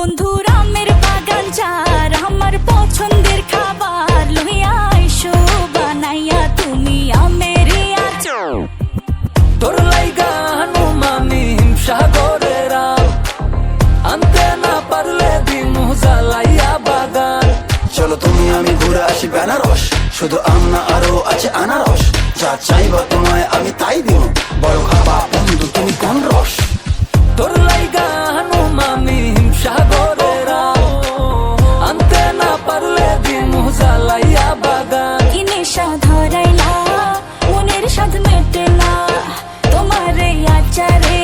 বন্ধুর আমের বাগান চার আমার পছন্দের খাবার লইয়া আইসো বানাইয়া তুমি আমের আচার। তোর লাইগা হানুমামি হিমসাগরের আম, আনতে না পারলে দিমু জ্বালাইয়া বাগান। চলো তুমি আমি ঘুরে আসি বেনারস, শুধু আম না আরো আছে আনারস। যা চাইবা তোমায় আমি তাই দিব, বড় খাবা বন্ধু তুমি কোন রস। তোর লাইগা হানুমামি হিমসাগরের আম, আনতে না পারলে দিমু জ্বালাইয়া বাগান। কি নেশা ধরাইলা মনের স্বাদ মেটে না তোমার এই আচারে,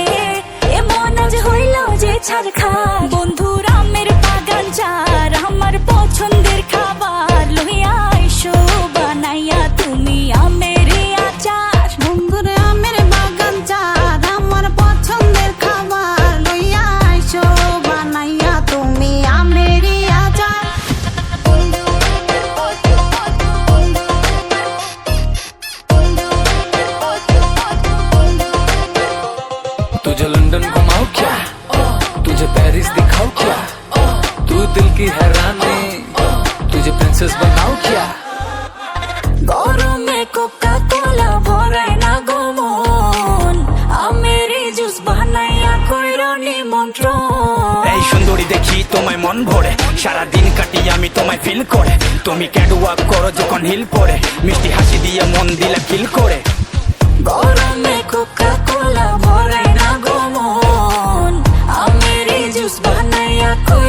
এমন আজ হইল যে ছাড় খা। বন্ধুর আমের বাগান চার আমার পছন্দের খাবার লইয়া আইসো বানাইয়া তুমি আমের আচার। বন্ধুরে আমের বাগান চাঁদ আমার পছন্দের খাবার লইয়া আইসো বানাইয়া তুমি আমের আচার। तुझे लंदन घुमाओ क्या, तुझे पेरिस दिखाओ क्या, तू दिल की हैरानी, तुझे प्रिंसेस बनाओ क्या। গরমে কোকা কোলা ভরাই না গো মন, আমের জুস বানাইয়া কইরো নিমন্ত্রণ। এই সুন্দরী দেখি তোমায় মন ভরে, সারাদিন কাটি আমি তোমায় ফিল করে। তুমি ক্যাটওয়াক করো যখন হিল পরে, মিষ্টি হাসি দিয়ে মন দিলে ফিল করে। গরমে কোকা কোলা ভরাই না গো মন, আমের জুস বানাইয়া কইরো